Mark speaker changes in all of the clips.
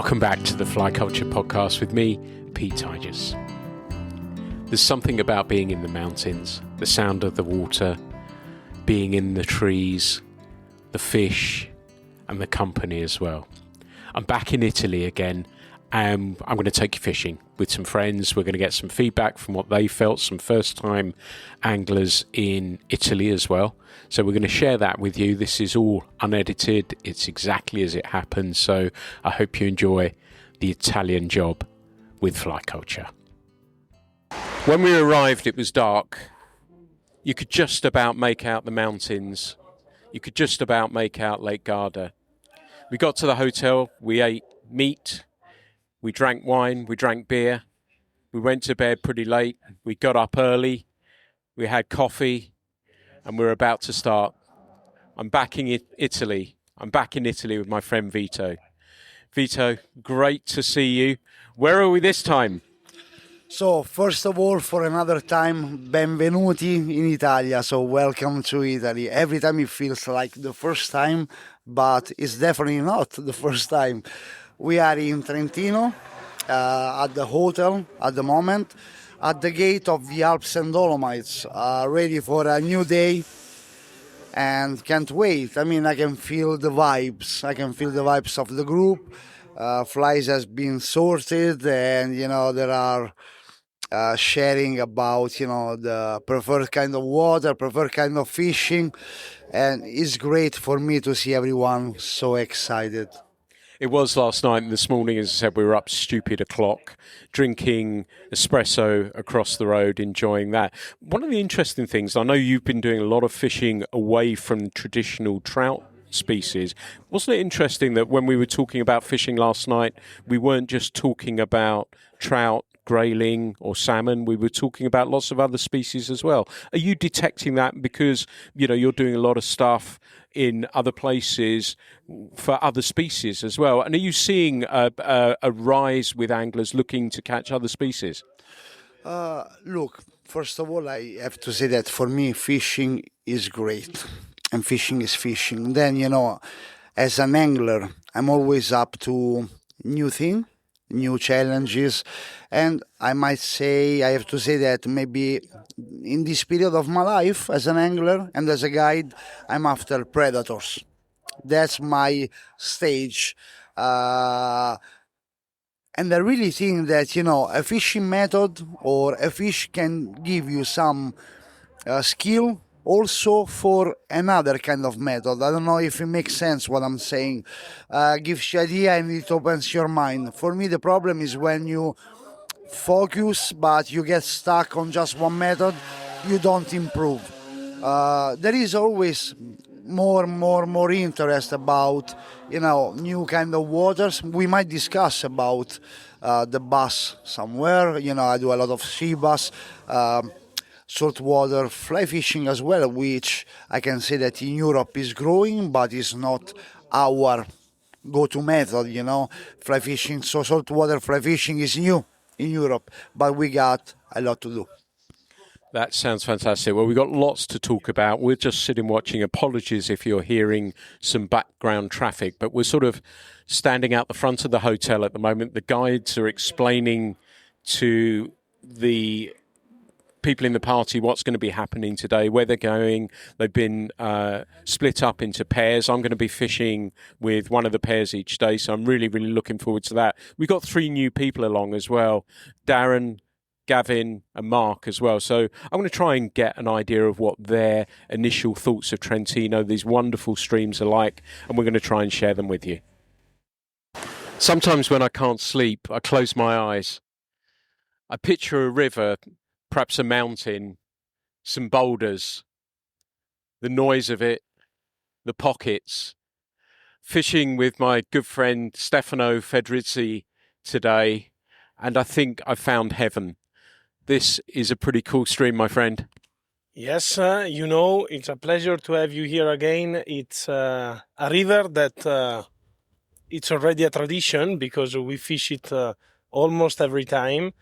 Speaker 1: Welcome back to the Fly Culture Podcast with me, Pete Tigers. There's something about being in the mountains, the sound of the water, being in the trees, the fish, and the company as well. I'm back in Italy again, and I'm going to take you fishing with some friends. We're going to get some feedback from what they felt, some first-time anglers in Italy as well. So we're going to share that with you. This is all unedited. It's exactly as it happened. So I hope you enjoy the Italian job with Fly Culture. When we arrived, it was dark. You could just about make out the mountains. You could just about make out Lake Garda. We got to the hotel. We ate meat. We drank wine. We drank beer. We went to bed pretty late. We got up early. We had coffee. And we're about to start. I'm back in Italy. I'm back in Italy with my friend Vito. Vito, great to see you. Where are we this time?
Speaker 2: So, first of all, for another time, benvenuti in Italia. So, welcome to Italy. Every time it feels like the first time, but it's definitely not the first time. We are in Trentino, at the hotel at the moment, at the gate of the Alps and Dolomites, ready for a new day, and can't wait. I mean, I can feel the vibes. I can feel the vibes of the group. Flies has been sorted, and, there are sharing about, the preferred kind of water, preferred kind of fishing, and it's great for me to see everyone so excited.
Speaker 1: It was last night, and this morning, as I said, we were up stupid o'clock, drinking espresso across the road, enjoying that. One of the interesting things, I know you've been doing a lot of fishing away from traditional trout species. Wasn't it interesting that when we were talking about fishing last night, we weren't just talking about trout, grayling or salmon, we were talking about lots of other species as well. Are you detecting that because, you're doing a lot of stuff in other places for other species as well? And are you seeing a rise with anglers looking to catch other species?
Speaker 2: Look, first of all, I have to say that for me, fishing is great. And fishing is fishing. Then, as an angler, I'm always up to new things, new challenges, and I have to say that maybe in this period of my life as an angler and as a guide, I'm after predators. That's my stage, and I really think that a fishing method or a fish can give you some skill also for another kind of method. I don't know if it makes sense what I'm saying. Gives you idea and it opens your mind. For me, the problem is when you focus but you get stuck on just one method, you don't improve. There is always more interest about new kind of waters. We might discuss about the bass somewhere. I do a lot of sea bass. Saltwater fly fishing as well, which I can say that in Europe is growing, but is not our go-to method, fly fishing. So saltwater fly fishing is new in Europe, but we got a lot to do.
Speaker 1: That sounds fantastic. Well, we've got lots to talk about. We're just sitting watching. Apologies if you're hearing some background traffic, but we're sort of standing out the front of the hotel at the moment. The guides are explaining to the people in the party what's going to be happening today, where they're going. They've been split up into pairs. I'm going to be fishing with one of the pairs each day, so I'm really, really looking forward to that. We've got 3 new people along as well, Darren, Gavin and Mark as well. So I'm going to try and get an idea of what their initial thoughts of Trentino, these wonderful streams are like, and we're going to try and share them with you. Sometimes when I can't sleep, I close my eyes. I picture a river, perhaps a mountain, some boulders, the noise of it, the pockets. Fishing with my good friend Stefano Fedrizzi today, and I think I found heaven. This is a pretty cool stream, my friend.
Speaker 3: Yes, it's a pleasure to have you here again. It's a river that it's already a tradition because we fish it almost every time.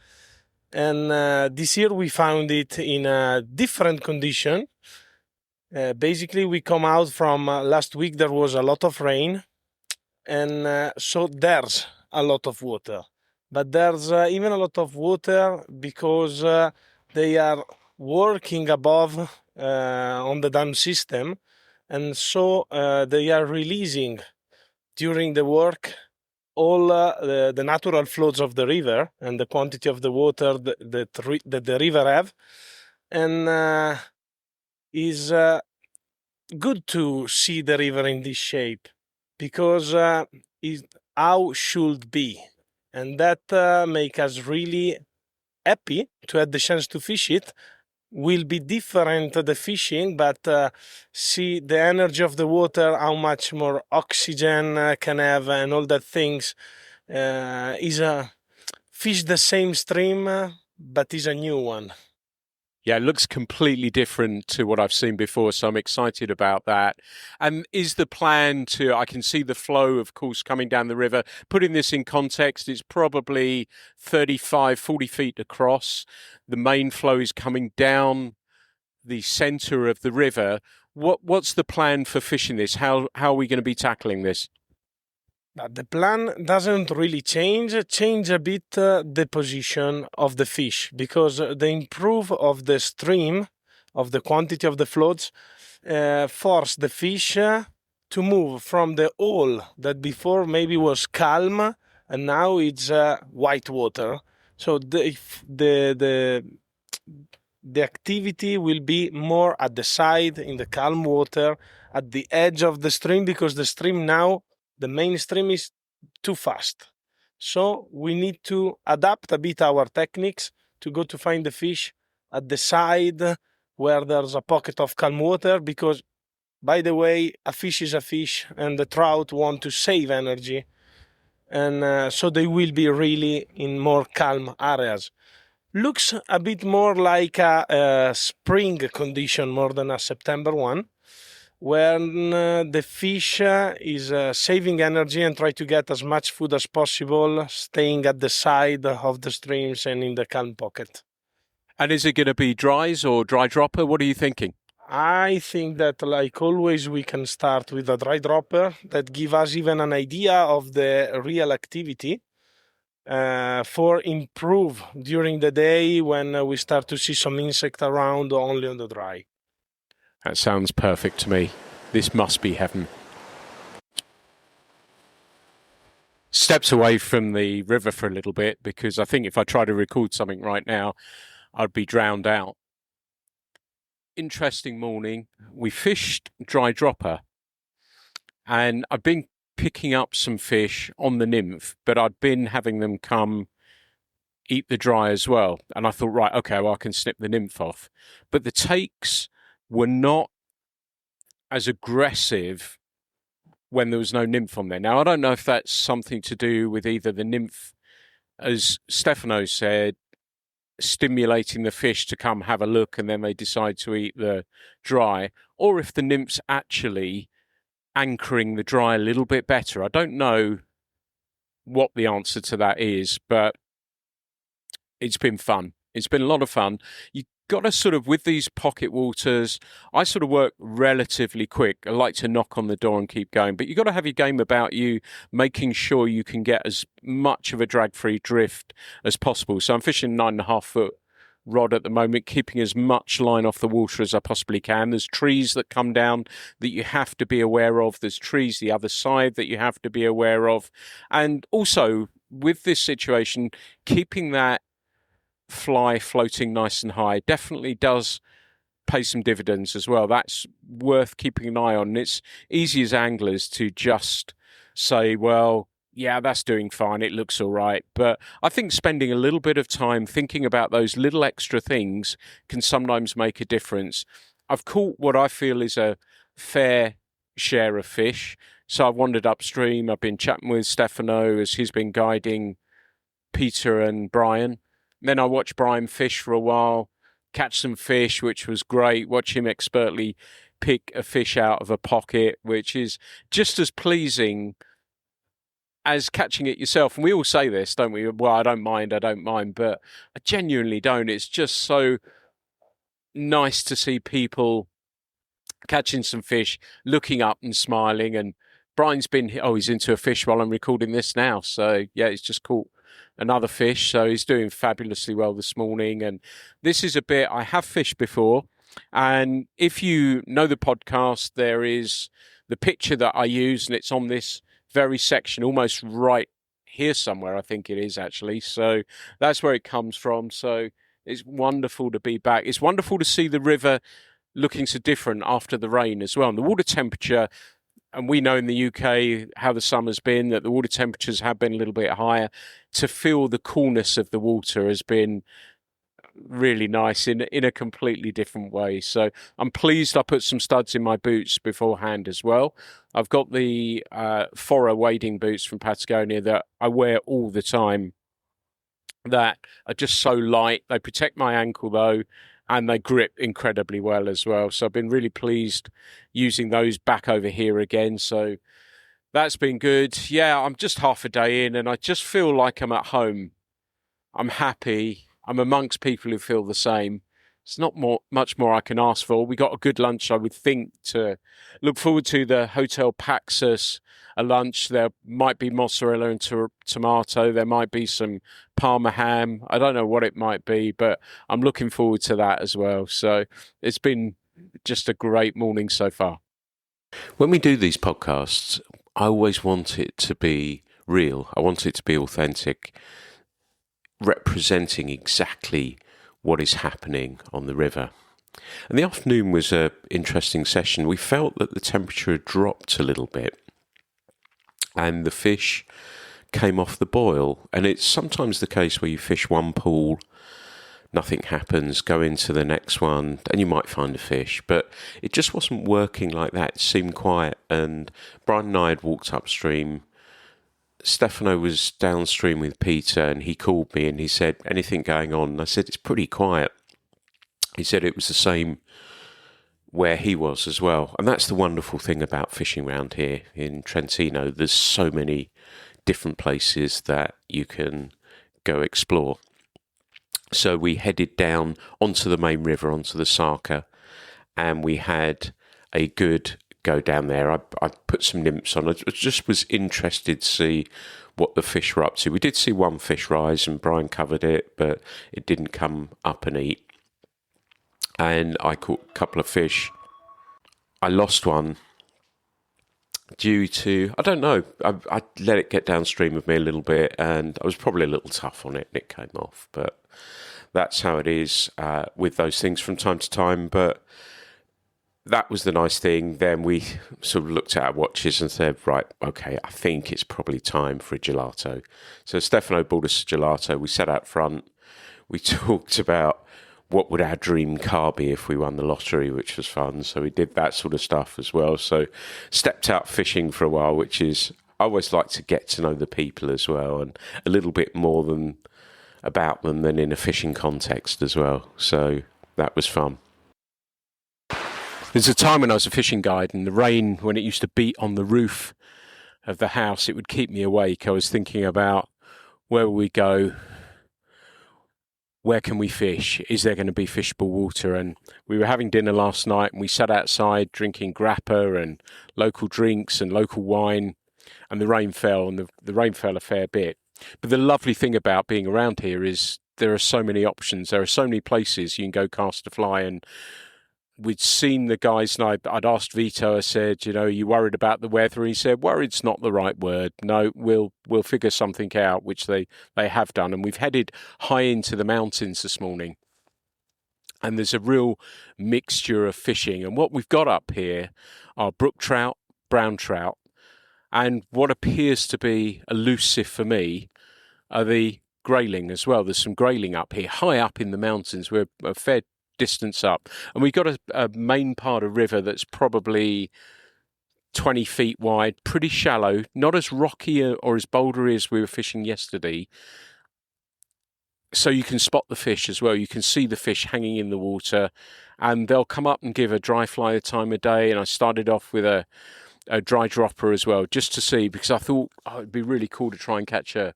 Speaker 3: And this year we found it in a different condition. Basically, we come out from last week, there was a lot of rain. And so there's a lot of water. But there's even a lot of water because they are working above on the dam system, and so they are releasing during the work all the natural flows of the river and the quantity of the water that the river have, and is good to see the river in this shape because it how should be, and that make us really happy to have the chance to fish it. Will be different the fishing, but see the energy of the water, how much more oxygen can have, and all that things is a fish the same stream, but is a new one.
Speaker 1: Yeah, it looks completely different to what I've seen before, so I'm excited about that. And is the plan to, I can see the flow, of course, coming down the river. Putting this in context, it's probably 35, 40 feet across. The main flow is coming down the centre of the river. What's the plan for fishing this? How are we going to be tackling this?
Speaker 3: The plan doesn't really change a bit the position of the fish, because the improve of the stream, of the quantity of the floats, force the fish to move from the hole that before maybe was calm and now it's white water. So the activity will be more at the side in the calm water, at the edge of the stream, because the stream now, the main stream is too fast. So we need to adapt a bit our techniques to go to find the fish at the side where there's a pocket of calm water, because, by the way, a fish is a fish and the trout want to save energy. And so they will be really in more calm areas. Looks a bit more like a spring condition more than a September one, when the fish is saving energy and try to get as much food as possible, staying at the side of the streams and in the calm pocket.
Speaker 1: And is it going to be dries or dry dropper? What are you thinking?
Speaker 3: I think that, like always, we can start with a dry dropper that give us even an idea of the real activity for improve during the day when we start to see some insect around only on the dry.
Speaker 1: That sounds perfect to me. This must be heaven. Steps away from the river for a little bit, because I think if I try to record something right now, I'd be drowned out. Interesting morning. We fished dry dropper, and I've been picking up some fish on the nymph, but I'd been having them come eat the dry as well. And I thought, right, okay, well, I can snip the nymph off. But the takes were not as aggressive when there was no nymph on there. Now, I don't know if that's something to do with either the nymph, as Stefano said, stimulating the fish to come have a look and then they decide to eat the dry, or if the nymph's actually anchoring the dry a little bit better. I don't know what the answer to that is, but it's been fun. It's been a lot of fun. You got to sort of, with these pocket waters, I sort of work relatively quick. I like to knock on the door and keep going, but you got to have your game about you, making sure you can get as much of a drag-free drift as possible. So I'm fishing 9.5 foot rod at the moment, keeping as much line off the water as I possibly can. There's trees that come down that you have to be aware of. There's trees the other side that you have to be aware of. And also, with this situation, keeping that fly floating nice and high definitely does pay some dividends as well. That's worth keeping an eye on. It's easy as anglers to just say, well, yeah, that's doing fine, it looks all right. But I think spending a little bit of time thinking about those little extra things can sometimes make a difference. I've caught what I feel is a fair share of fish. So I've wandered upstream. I've been chatting with Stefano as he's been guiding Peter and Brian. Then I watched Brian fish for a while, catch some fish, which was great. Watch him expertly pick a fish out of a pocket, which is just as pleasing as catching it yourself. And we all say this, don't we? Well, I don't mind, but I genuinely don't. It's just so nice to see people catching some fish, looking up and smiling. And Brian's he's into a fish while I'm recording this now. So yeah, he's just caught another fish. So he's doing fabulously well this morning. And this is a bit I have fished before. And if you know the podcast, there is the picture that I use, and it's on this very section, almost right here somewhere, I think it is actually. So that's where it comes from. So it's wonderful to be back. It's wonderful to see the river looking so different after the rain as well. And the water temperature, and we know in the UK how the summer's been, that the water temperatures have been a little bit higher. To feel the coolness of the water has been really nice in a completely different way. So I'm pleased I put some studs in my boots beforehand as well. I've got the Fora wading boots from Patagonia that I wear all the time, that are just so light. They protect my ankle though, and they grip incredibly well as well. So I've been really pleased using those back over here again. So that's been good. Yeah, I'm just half a day in and I just feel like I'm at home. I'm happy. I'm amongst people who feel the same. It's not much more I can ask for. We got a good lunch, I would think, to look forward to. The Hotel Paxus, a lunch. There might be mozzarella and tomato. There might be some Parma ham. I don't know what it might be, but I'm looking forward to that as well. So it's been just a great morning so far. When we do these podcasts, I always want it to be real. I want it to be authentic, representing exactly what is happening on the river. And the afternoon was an interesting session. We felt that the temperature had dropped a little bit and the fish came off the boil. And it's sometimes the case where you fish one pool, nothing happens, go into the next one, and you might find a fish. But it just wasn't working like that. It seemed quiet. And Brian and I had walked upstream. Stefano was downstream with Peter and he called me and he said, anything going on? And I said, it's pretty quiet. He said it was the same where he was as well. And that's the wonderful thing about fishing around here in Trentino. There's so many different places that you can go explore. So we headed down onto the main river, onto the Sarka, and we had a good go down there. I put some nymphs on. I just was interested to see what the fish were up to. We did see one fish rise and Brian covered it, but it didn't come up and eat. And I caught a couple of fish. I lost one due to, I don't know, I let it get downstream with me a little bit and I was probably a little tough on it and it came off. But that's how it is with those things from time to time. But that was the nice thing. Then we sort of looked at our watches and said, right, okay, I think it's probably time for a gelato. So Stefano bought us a gelato. We sat out front. We talked about what would our dream car be if we won the lottery, which was fun. So we did that sort of stuff as well. So stepped out fishing for a while, which is, I always like to get to know the people as well and a little bit more than about them than in a fishing context as well. So that was fun. There's a time when I was a fishing guide and the rain, when it used to beat on the roof of the house, it would keep me awake. I was thinking about where will we go? Where can we fish? Is there going to be fishable water? And we were having dinner last night and we sat outside drinking grappa and local drinks and local wine, and the rain fell, and the rain fell a fair bit. But the lovely thing about being around here is there are so many options. There are so many places you can go cast a fly. And we'd seen the guys, and I'd asked Vito, I said, you know, are you worried about the weather? And he said, worried's not the right word. No, we'll figure something out, which they have done. And we've headed high into the mountains this morning. And there's a real mixture of fishing. And what we've got up here are brook trout, brown trout, and what appears to be elusive for me are the grayling as well. There's some grayling up here, high up in the mountains. We're a fair distance up, and we've got a main part of river that's probably 20 feet wide, pretty shallow, not as rocky or as bouldery as we were fishing yesterday. So you can spot the fish as well. You can see the fish hanging in the water, and they'll come up and give a dry fly a time of day. And I started off with a dry dropper as well, just to see, because I thought it'd be really cool to try and catch a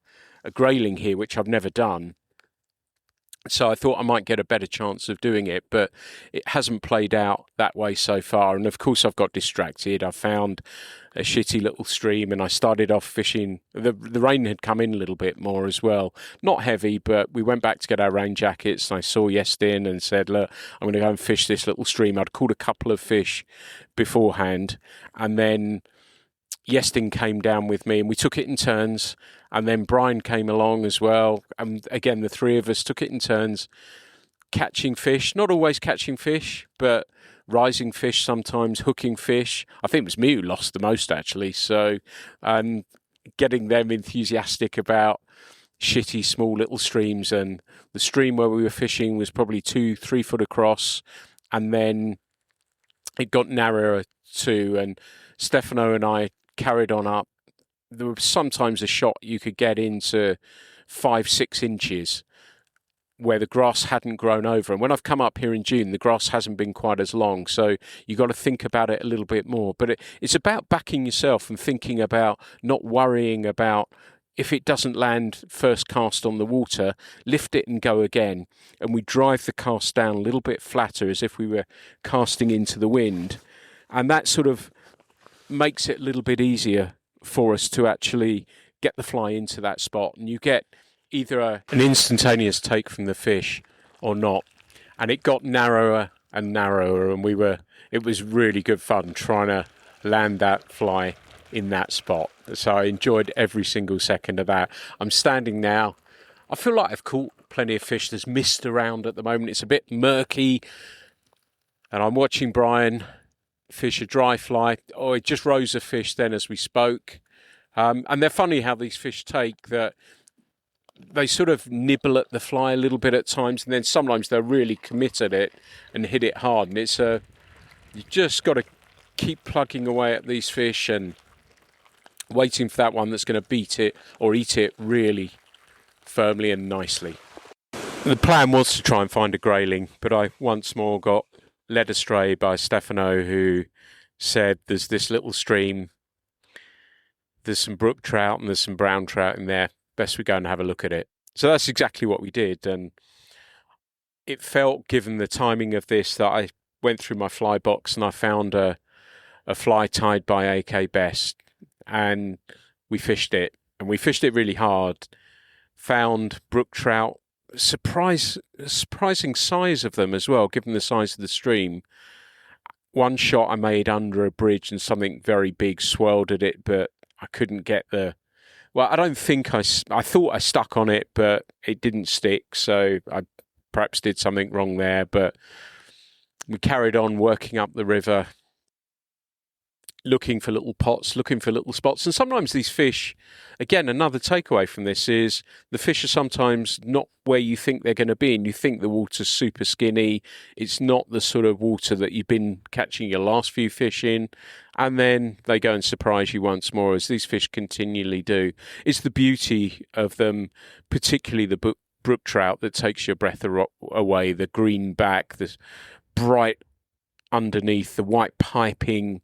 Speaker 1: grayling here, which I've never done. So I thought I might get a better chance of doing it, but it hasn't played out that way so far. And of course, I've got distracted. I found a shitty little stream, and I started off fishing. The rain had come in a little bit more as well. Not heavy, but we went back to get our rain jackets, and I saw Yestin and said, look, I'm going to go and fish this little stream. I'd caught a couple of fish beforehand, and then Yestin came down with me and we took it in turns, and then Brian came along as well, and again the three of us took it in turns catching fish, not always catching fish, but rising fish sometimes, hooking fish. I think it was me who lost the most actually, so getting them enthusiastic about shitty small little streams. And the stream where we were fishing was probably 2-3 foot across, and then it got narrower too, and Stefano and I carried on up. There was sometimes a shot you could get into 5-6 inches where the grass hadn't grown over. And when I've come up here in June, the grass hasn't been quite as long. So you've got to think about it a little bit more. But it's about backing yourself and thinking about not worrying about if it doesn't land first cast on the water, lift it and go again. And we drive the cast down a little bit flatter as if we were casting into the wind. And that sort of makes it a little bit easier for us to actually get the fly into that spot, and you get either an instantaneous take from the fish or not. And it got narrower and narrower, and it was really good fun trying to land that fly in that spot. So I enjoyed every single second of that. I'm standing now. I feel like I've caught plenty of fish. There's mist around at the moment. It's a bit murky, and I'm watching Brian fish a dry fly. Oh, it just rose a fish then as we spoke. And they're funny how these fish take that. They sort of nibble at the fly a little bit at times, and then sometimes they'll really commit at it and hit it hard. And it's you just got to keep plugging away at these fish and waiting for that one that's going to beat it or eat it really firmly and nicely. The plan was to try and find a grayling, but I once more got led astray by Stefano, who said there's this little stream, there's some brook trout and there's some brown trout in there, best we go and have a look at it. So that's exactly what we did, and it felt, given the timing of this, that I went through my fly box and I found a fly tied by AK Best, and we fished it, and we fished it really hard, found brook trout, surprising size of them as well, given the size of the stream. One shot I made under a bridge and something very big swirled at it, but I couldn't get I don't think I thought I stuck on it, but it didn't stick, so I perhaps did something wrong there. But we carried on working up the river, looking for little pots, looking for little spots. And sometimes these fish, again, another takeaway from this is the fish are sometimes not where you think they're going to be, and you think the water's super skinny. It's not the sort of water that you've been catching your last few fish in. And then they go and surprise you once more, as these fish continually do. It's the beauty of them, particularly the brook trout, that takes your breath away. The green back, the bright underneath, the white piping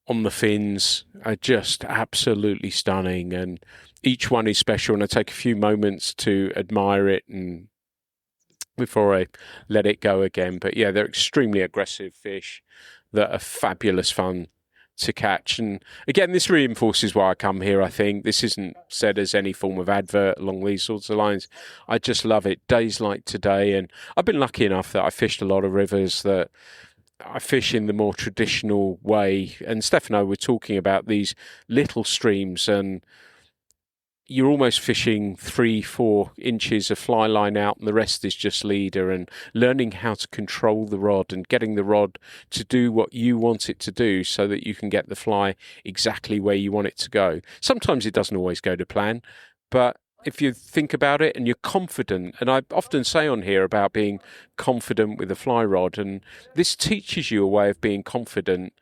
Speaker 1: on the fins are just absolutely stunning, and each one is special, and I take a few moments to admire it and before I let it go again. But yeah, they're extremely aggressive fish that are fabulous fun to catch. And again, this reinforces why I come here. I think this isn't said as any form of advert along these sorts of lines. I just love it. Days like today, and I've been lucky enough that I fished a lot of rivers that I fish in the more traditional way. And Stefano were talking about these little streams, and you're almost fishing 3-4 inches of fly line out, and the rest is just leader, and learning how to control the rod and getting the rod to do what you want it to do so that you can get the fly exactly where you want it to go. Sometimes it doesn't always go to plan, but if you think about it and you're confident, and I often say on here about being confident with a fly rod, and this teaches you a way of being confident,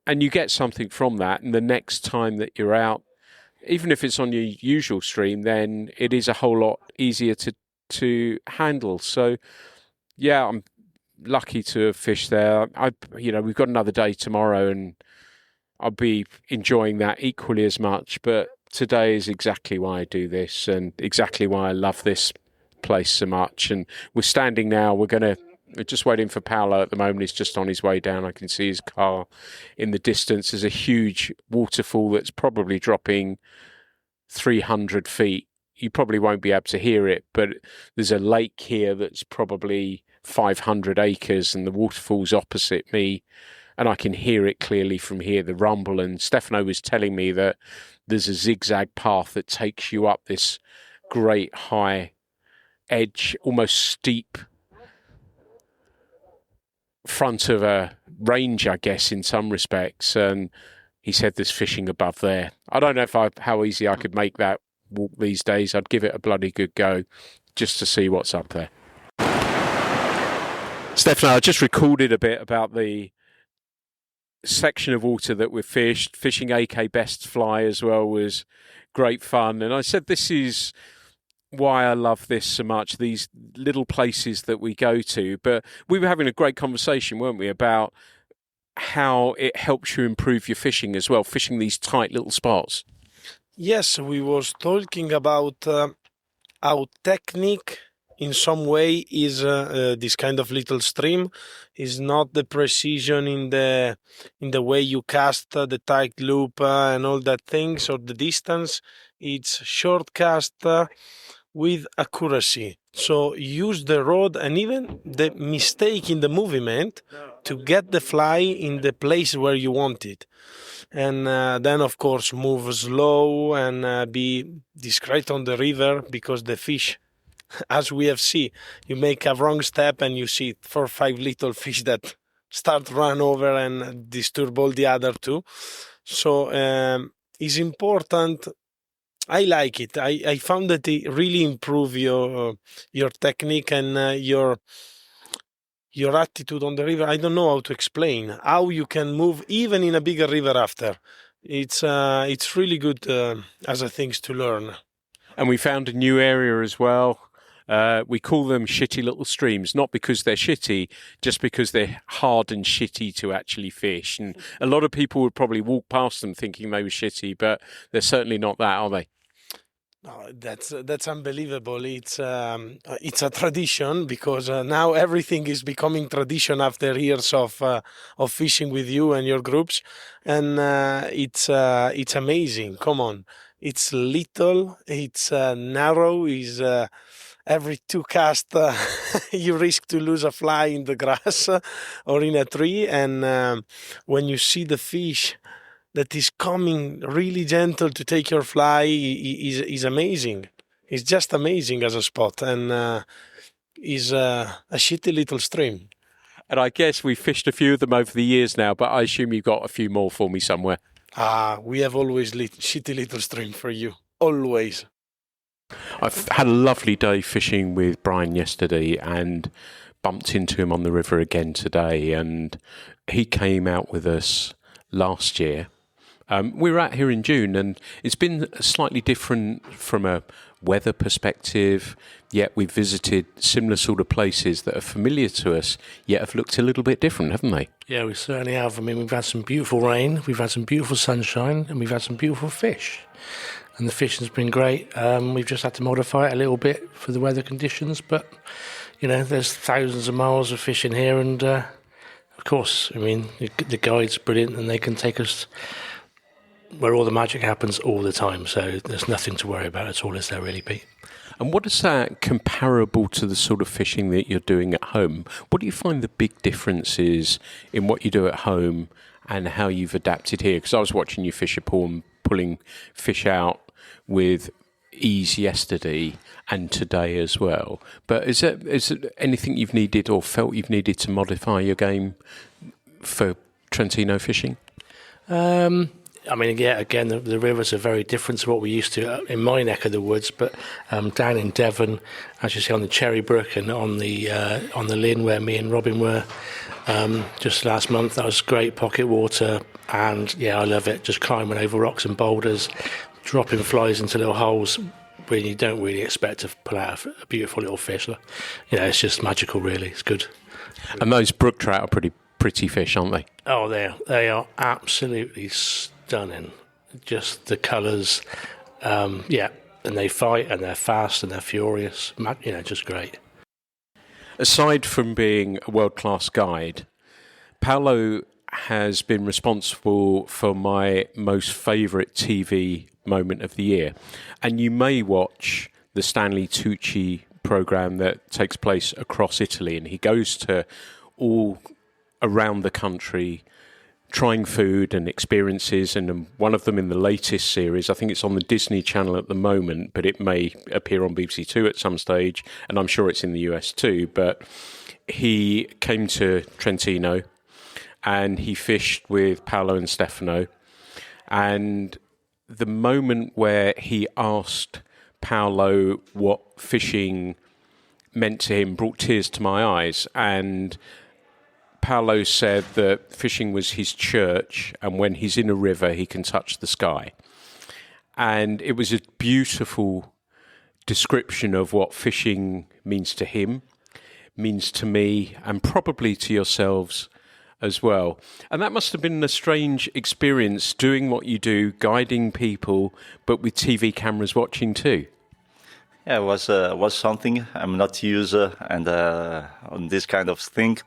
Speaker 1: and you get something from that, and the next time that you're out, even if it's on your usual stream, then it is a whole lot easier to handle. So, yeah, I'm lucky to have fished there. We've got another day tomorrow, and I'll be enjoying that equally as much. But today is exactly why I do this, and exactly why I love this place so much. And we're standing now. We're just waiting for Paolo at the moment. He's just on his way down. I can see his car in the distance. There's a huge waterfall that's probably dropping 300 feet. You probably won't be able to hear it, but there's a lake here that's probably 500 acres, and the waterfall's opposite me, and I can hear it clearly from here, the rumble. And Stefano was telling me that there's a zigzag path that takes you up this great high edge, almost steep front of a range, I guess, in some respects. And he said there's fishing above there. I don't know how easy I could make that walk these days. I'd give it a bloody good go just to see what's up there. Stefano, I just recorded a bit about the section of water that we fished. Fishing AK Best Fly as well was great fun. And I said this is why I love this so much, these little places that we go to. But we were having a great conversation, weren't we, about how it helps you improve your fishing as well, fishing these tight little spots.
Speaker 3: Yes, we was talking about how technique in some way is this kind of little stream is not the precision in the way you cast the tight loop and all that things, or the distance. It's short cast with accuracy. So use the rod and even the mistake in the movement to get the fly in the place where you want it. And then, of course, move slow and be discreet on the river, because the fish, as we have seen, you make a wrong step and you see 4 or 5 little fish that start run over and disturb all the other two. So it's important. I like it. I found that it really improve your technique and your attitude on the river. I don't know how to explain how you can move even in a bigger river after. It's really good as a things to learn.
Speaker 1: And we found a new area as well. We call them shitty little streams, not because they're shitty, just because they're hard and shitty to actually fish. And a lot of people would probably walk past them thinking they were shitty, but they're certainly not that, are they?
Speaker 3: Oh, that's unbelievable. It's a tradition, because now everything is becoming tradition after years of fishing with you and your groups, and it's amazing. Come on, it's little, it's narrow, is every 2 casts you risk to lose a fly in the grass or in a tree, and when you see the fish that is coming really gentle to take your fly is amazing. It's just amazing as a spot, and is a shitty little stream.
Speaker 1: And I guess we've fished a few of them over the years now, but I assume you've got a few more for me somewhere.
Speaker 3: We have always shitty little stream for you. Always.
Speaker 1: I've had a lovely day fishing with Brian yesterday and bumped into him on the river again today. And he came out with us last year. We were out here in June, and it's been slightly different from a weather perspective, yet we've visited similar sort of places that are familiar to us, yet have looked a little bit different, haven't they?
Speaker 4: Yeah, we certainly have. I mean, we've had some beautiful rain, we've had some beautiful sunshine, and we've had some beautiful fish. And the fishing's been great. We've just had to modify it a little bit for the weather conditions, but, you know, there's thousands of miles of fishing here, and, of course, I mean, the guide's brilliant, and they can take us where all the magic happens all the time, so there's nothing to worry about at all, is there really, Pete?
Speaker 1: And what is that comparable to the sort of fishing that you're doing at home? What do you find the big differences in what you do at home and how you've adapted here? Because I was watching you fish a pool and pulling fish out with ease yesterday and today as well. But is there anything you've needed or felt you've needed to modify your game for Trentino fishing?
Speaker 4: I mean, yeah, again, the rivers are very different to what we used to in my neck of the woods. But down in Devon, as you see on the Cherry Brook and on the Lynn where me and Robin were just last month, that was great pocket water. And yeah, I love it. Just climbing over rocks and boulders, dropping flies into little holes when you don't really expect to pull out a beautiful little fish. You know, it's just magical, really. It's good.
Speaker 1: And those brook trout are pretty fish, aren't they?
Speaker 4: Oh, they are absolutely stunning. Just the colours, yeah, and they fight, and they're fast, and they're furious. Just great.
Speaker 1: Aside from being a world-class guide, Paolo has been responsible for my most favourite TV moment of the year. And you may watch the Stanley Tucci programme that takes place across Italy, and he goes to all around the country trying food and experiences, and one of them in the latest series, I think it's on the Disney Channel at the moment, but it may appear on BBC Two at some stage, and I'm sure it's in the US too, but he came to Trentino and he fished with Paolo and Stefano, and the moment where he asked Paolo what fishing meant to him brought tears to my eyes. And Paolo said that fishing was his church, and when he's in a river, he can touch the sky. And it was a beautiful description of what fishing means to him, means to me, and probably to yourselves as well. And that must have been a strange experience, doing what you do, guiding people, but with TV cameras watching too.
Speaker 5: Yeah, it was something. I'm not used on this kind of thing.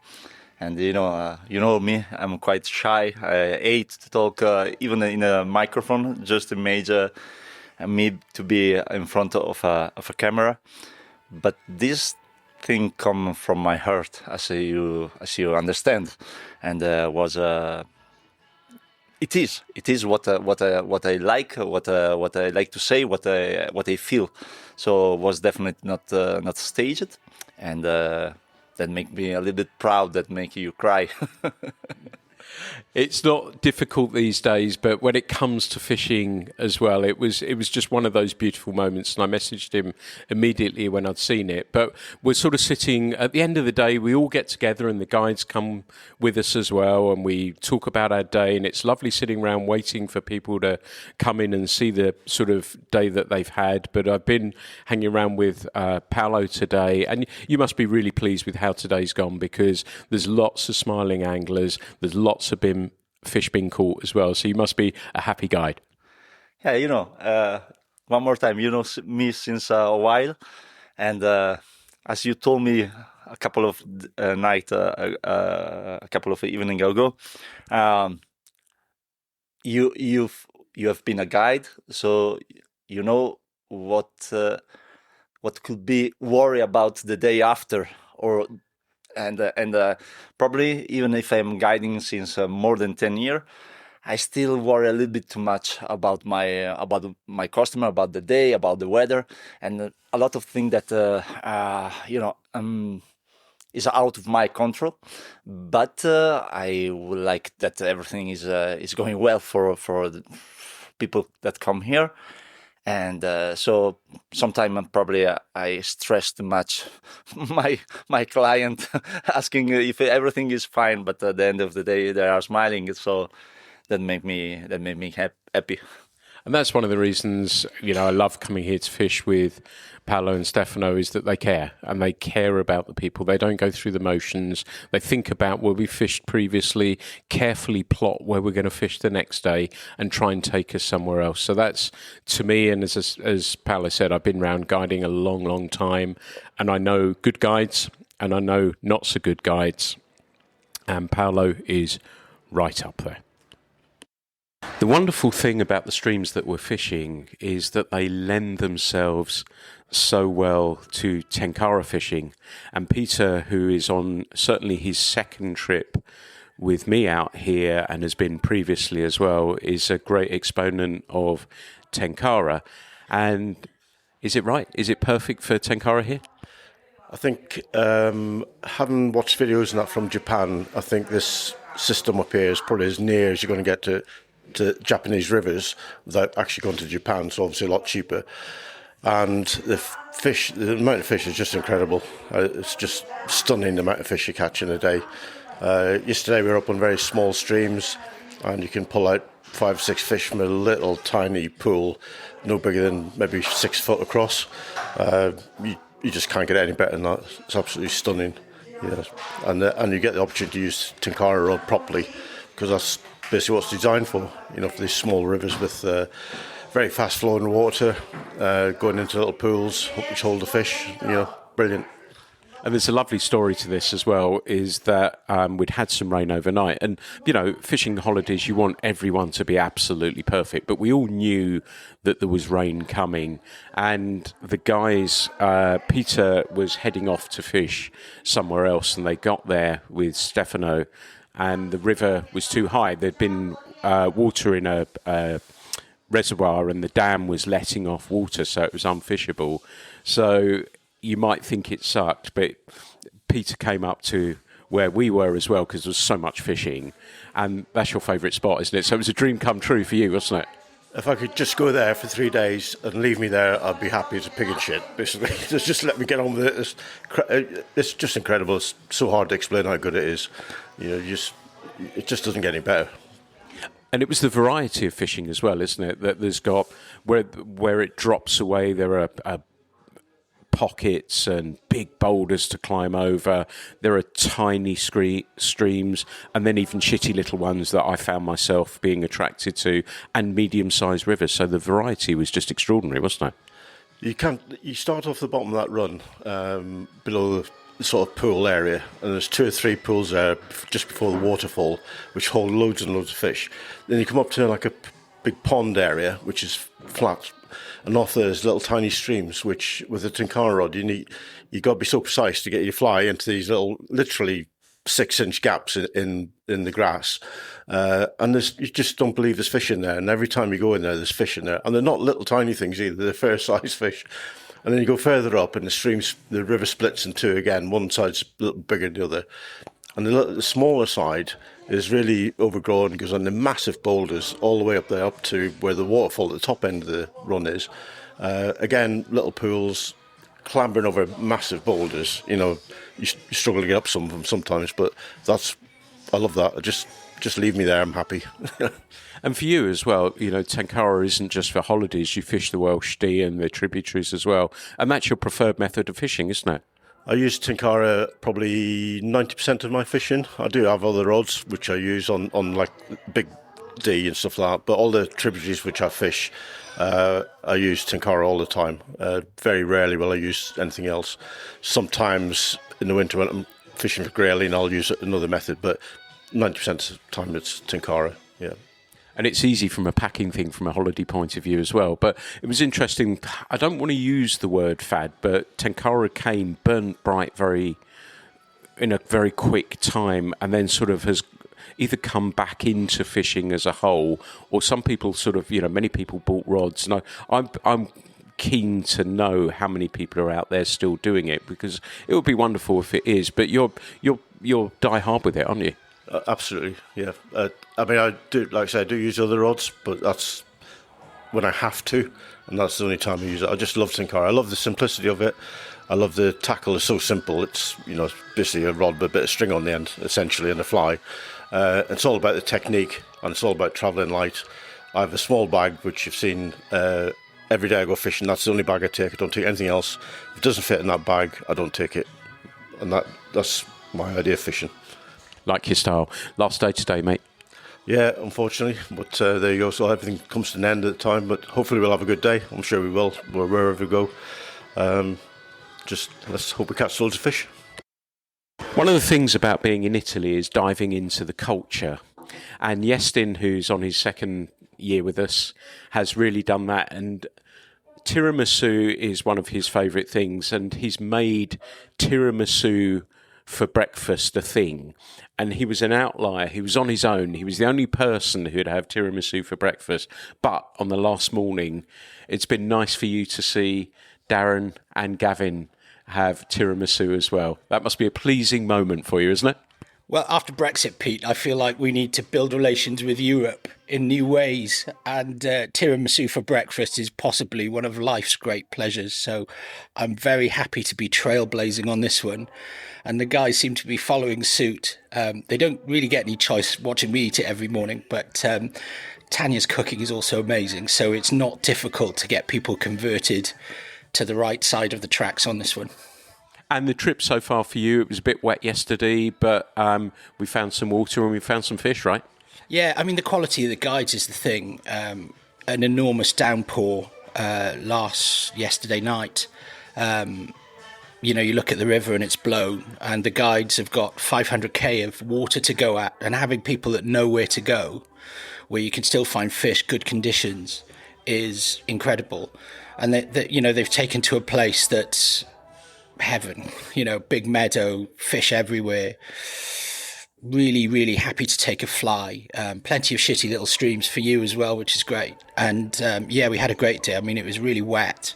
Speaker 5: And you know me, I'm quite shy. I hate to talk even in a microphone. Just imagine me to be in front of a camera. But this thing come from my heart, as you understand, and it is what I like, what I like to say, what I feel. So it was definitely not staged, and that make me a little bit proud, that make you cry.
Speaker 1: It's not difficult these days, but when it comes to fishing as well, it was just one of those beautiful moments, and I messaged him immediately when I'd seen it. But we're sort of sitting, at the end of the day, we all get together and the guides come with us as well, and we talk about our day, and it's lovely sitting around waiting for people to come in and see the sort of day that they've had. But I've been hanging around with Paolo today, and you must be really pleased with how today's gone, because there's lots of smiling anglers, there's lots of fish being caught as well, so you must be a happy guide.
Speaker 5: Yeah, one more time, you know me since a while, and as you told me a couple of a couple of evening ago, you have been a guide, so you know what could be worry about the day after, or and probably even if I'm guiding since more than 10 years, I still worry a little bit too much about my customer, about the day, about the weather, and a lot of things that is out of my control. But I would like that everything is going well for the people that come here. And so sometimes probably I stress too much my client, asking if everything is fine, but at the end of the day they are smiling, so that made me happy.
Speaker 1: And that's one of the reasons, I love coming here to fish with Paolo and Stefano, is that they care, and they care about the people. They don't go through the motions. They think about where we fished previously, carefully plot where we're going to fish the next day, and try and take us somewhere else. So that's, to me, and as Paolo said, I've been around guiding a long, long time, and I know good guides, and I know not so good guides, and Paolo is right up there. The wonderful thing about the streams that we're fishing is that they lend themselves so well to tenkara fishing. And Peter, who is on certainly his second trip with me out here and has been previously as well, is a great exponent of tenkara. And is it right? Is it perfect for tenkara here?
Speaker 6: I think, having watched videos and that from Japan, I think this system up here is probably as near as you're going to get to Japanese rivers without actually going to Japan, so obviously a lot cheaper. And the amount of fish is just incredible. It's just stunning the amount of fish you catch in a day. Yesterday we were up on very small streams, and you can pull out 5 or 6 fish from a little tiny pool, no bigger than maybe 6 foot across. You just can't get any better than that. It's absolutely stunning. And you get the opportunity to use tenkara rod properly, because that's basically what it's designed for, for these small rivers with very fast flowing water, going into little pools which hold the fish. Brilliant.
Speaker 1: And there's a lovely story to this as well, is that we'd had some rain overnight. And, fishing holidays, you want everyone to be absolutely perfect. But we all knew that there was rain coming. And the guys, Peter was heading off to fish somewhere else. And they got there with Stefano. And the river was too high. There'd been water in a reservoir, and the dam was letting off water, so it was unfishable. So you might think it sucked, but Peter came up to where we were as well because there was so much fishing, and that's your favourite spot, isn't it? So it was a dream come true for you, wasn't it?
Speaker 6: If I could just go there for 3 days and leave me there, I'd be happy as a pig in shit, basically. Just let me get on with it. It's just incredible. It's so hard to explain how good it is. It just doesn't get any better.
Speaker 1: And it was the variety of fishing as well, isn't it? That there's got where it drops away, there are pockets and big boulders to climb over. There are tiny streams, and then even shitty little ones that I found myself being attracted to, and medium-sized rivers. So the variety was just extraordinary, wasn't it?
Speaker 6: You start off the bottom of that run, below the sort of pool area, and there's 2 or 3 pools there just before the waterfall, which hold loads and loads of fish. Then you come up to like a big pond area, which is flat, and off there's little tiny streams, which with a Tenkara rod, you got to be so precise to get your fly into these little, literally 6-inch gaps in the grass, and you just don't believe there's fish in there. And every time you go in there, there's fish in there, and they're not little tiny things either; they're fair-sized fish. And then you go further up, and the river splits in 2 again. One side's a little bigger than the other, and the smaller side is really overgrown and goes on the massive boulders all the way up there, up to where the waterfall at the top end of the run is. Again, little pools, clambering over massive boulders. You struggle to get up some of them sometimes, but I love that. Just leave me there, I'm happy.
Speaker 1: And for you as well, Tenkara isn't just for holidays. You fish the Welsh Dee and the tributaries as well. And that's your preferred method of fishing, isn't it?
Speaker 6: I use Tenkara probably 90% of my fishing. I do have other rods which I use on like big D and stuff like that, but all the tributaries which I fish, I use Tenkara all the time. Very rarely will I use anything else. Sometimes in the winter when I'm fishing for grayling, I'll use another method, but 90% of the time it's Tenkara, yeah.
Speaker 1: And it's easy from a packing thing, from a holiday point of view as well. But it was interesting. I don't want to use the word fad, but Tenkara came burnt bright in a very quick time, and then sort of has either come back into fishing as a whole, or some people sort of, many people bought rods. No, I'm keen to know how many people are out there still doing it, because it would be wonderful if it is. But you're die hard with it, aren't you?
Speaker 6: Absolutely, yeah. I do, like I say, I do use other rods, but that's when I have to, and that's the only time I use it. I just love Tenkara. I love the simplicity of it. I love the tackle is so simple. It's it's basically a rod with a bit of string on the end, essentially, and a fly. It's all about the technique, and it's all about travelling light. I have a small bag, which you've seen every day I go fishing. That's the only bag I take. I don't take anything else. If it doesn't fit in that bag, I don't take it, and that's my idea of fishing.
Speaker 1: Like your style. Last day today, mate.
Speaker 6: Yeah, unfortunately, but there you go. So everything comes to an end at the time, but hopefully we'll have a good day. I'm sure we will, wherever we go. Just let's hope we catch loads of fish.
Speaker 1: One of the things about being in Italy is diving into the culture. And Yestin, who's on his 2nd year with us, has really done that. And tiramisu is one of his favourite things. And he's made tiramisu for breakfast a thing. And he was an outlier. He was on his own. He was the only person who'd have tiramisu for breakfast. But on the last morning, it's been nice for you to see Darren and Gavin have tiramisu as well. That must be a pleasing moment for you, isn't it?
Speaker 7: Well, after Brexit, Pete, I feel like we need to build relations with Europe in new ways, and tiramisu for breakfast is possibly one of life's great pleasures. So I'm very happy to be trailblazing on this one. And the guys seem to be following suit. They don't really get any choice watching me eat it every morning, but Tanya's cooking is also amazing. So it's not difficult to get people converted to the right side of the tracks on this one.
Speaker 1: And the trip so far for you, it was a bit wet yesterday, but we found some water and we found some fish, right?
Speaker 7: Yeah, I mean, the quality of the guides is the thing. an enormous downpour yesterday night. You look at the river and it's blown, and the guides have got 500k of water to go at, and having people that know where to go, where you can still find fish, good conditions, is incredible. And they've taken to a place that's heaven. Big meadow, fish everywhere. Really, really happy to take a fly. Plenty of shitty little streams for you as well, which is great. And we had a great day. I mean, it was really wet.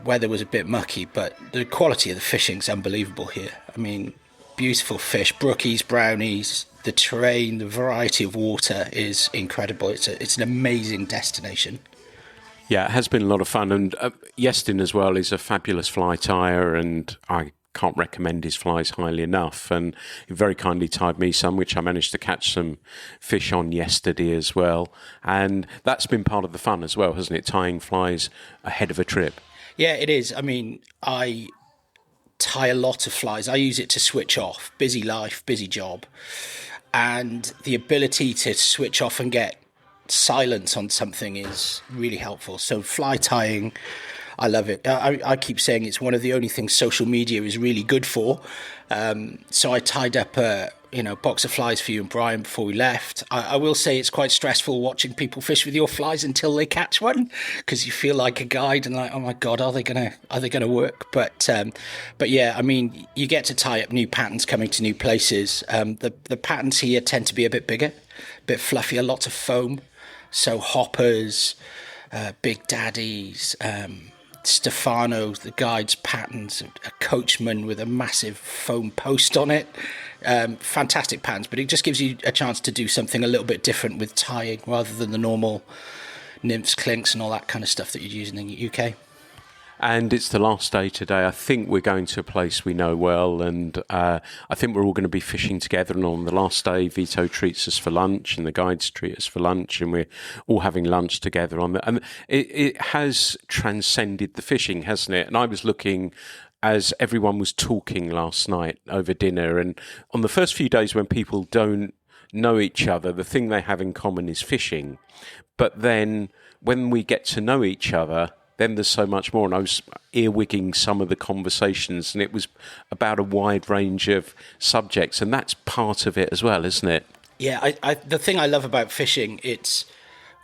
Speaker 7: Weather was a bit mucky, but the quality of the fishing's unbelievable here. I mean, beautiful fish, brookies, brownies, the terrain, the variety of water is incredible. It's an amazing destination.
Speaker 1: Yeah, it has been a lot of fun. And Yestin as well is a fabulous fly tyer, and I can't recommend his flies highly enough. And he very kindly tied me some, which I managed to catch some fish on yesterday as well. And that's been part of the fun as well, hasn't it? Tying flies ahead of a trip.
Speaker 7: Yeah, it is. I mean, I tie a lot of flies. I use it to switch off. Busy life, busy job. And the ability to switch off and get silence on something is really helpful. So fly tying, I love it. I keep saying it's one of the only things social media is really good for. So I tied up a box of flies for you and Brian before we left. I will say it's quite stressful watching people fish with your flies until they catch one, because you feel like a guide and like, oh my god, are they gonna work? But yeah, I mean, you get to tie up new patterns coming to new places. The patterns here tend to be a bit bigger, a bit fluffier, lots of foam. So hoppers, big daddies, Stefano, the guide's patterns, a coachman with a massive foam post on it. Fantastic patterns, but it just gives you a chance to do something a little bit different with tying rather than the normal nymphs, clinks and all that kind of stuff that you're using in the UK.
Speaker 1: And it's the last day today. I think we're going to a place we know well, and I think we're all going to be fishing together. And on the last day, Vito treats us for lunch, and the guides treat us for lunch, and we're all having lunch together on the. And it has transcended the fishing, hasn't it? And I was looking as everyone was talking last night over dinner, and on the first few days when people don't know each other, the thing they have in common is fishing. But then when we get to know each other, then there's so much more. And I was earwigging some of the conversations, and it was about a wide range of subjects, and that's part of it as well, isn't it?
Speaker 7: Yeah, the thing I love about fishing, it's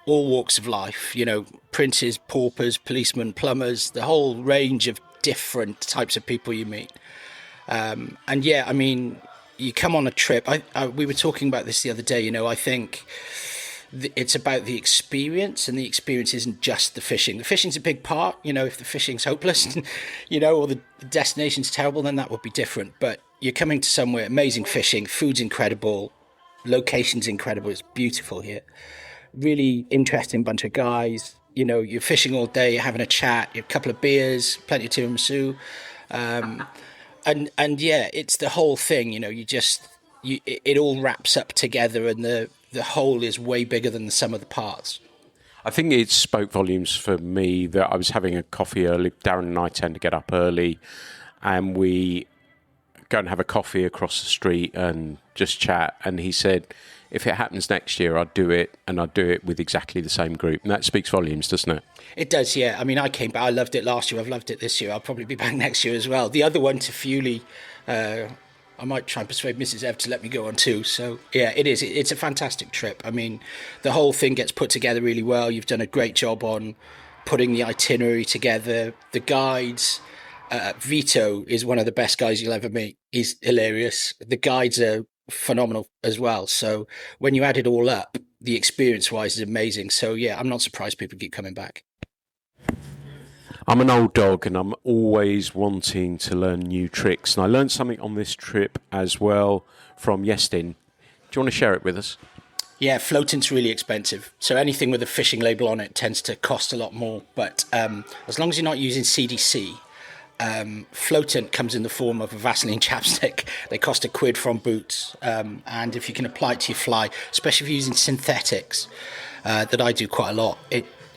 Speaker 7: all walks of life, princes, paupers, policemen, plumbers, the whole range of different types of people you meet. And yeah, I mean, you come on a trip. We were talking about this the other day, I think it's about the experience, and the experience isn't just the fishing. The fishing's a big part. If the fishing's hopeless, or the destination's terrible, then that would be different. But you're coming to somewhere, amazing fishing, food's incredible, location's incredible, it's beautiful here. Really interesting bunch of guys. You're fishing all day, you're having a chat, you have a couple of beers, plenty of tiramisu. And yeah, it's the whole thing, it all wraps up together, and the whole is way bigger than the sum of the parts.
Speaker 1: I think it spoke volumes for me that I was having a coffee early. Darren and I tend to get up early, and we go and have a coffee across the street and just chat. And he said, if it happens next year, I'd do it, and I'd do it with exactly the same group. And that speaks volumes, doesn't it?
Speaker 7: It does, yeah. I mean, I came back. I loved it last year. I've loved it this year. I'll probably be back next year as well. The other one to Fewley, I might try and persuade Mrs. Ev to let me go on too. So, yeah, it is. It's a fantastic trip. I mean, the whole thing gets put together really well. You've done a great job on putting the itinerary together. The guides, Vito is one of the best guys you'll ever meet. He's hilarious. The guides are phenomenal as well. So when you add it all up, the experience-wise is amazing. So, yeah, I'm not surprised people keep coming back.
Speaker 1: I'm an old dog, and I'm always wanting to learn new tricks. And I learned something on this trip as well from Yestin. Do you want to share it with us?
Speaker 7: Yeah, floating's really expensive. So anything with a fishing label on it tends to cost a lot more. But as long as you're not using CDC, floatant comes in the form of a Vaseline chapstick. They cost £1 from Boots. And if you can apply it to your fly, especially if you're using synthetics, that I do quite a lot,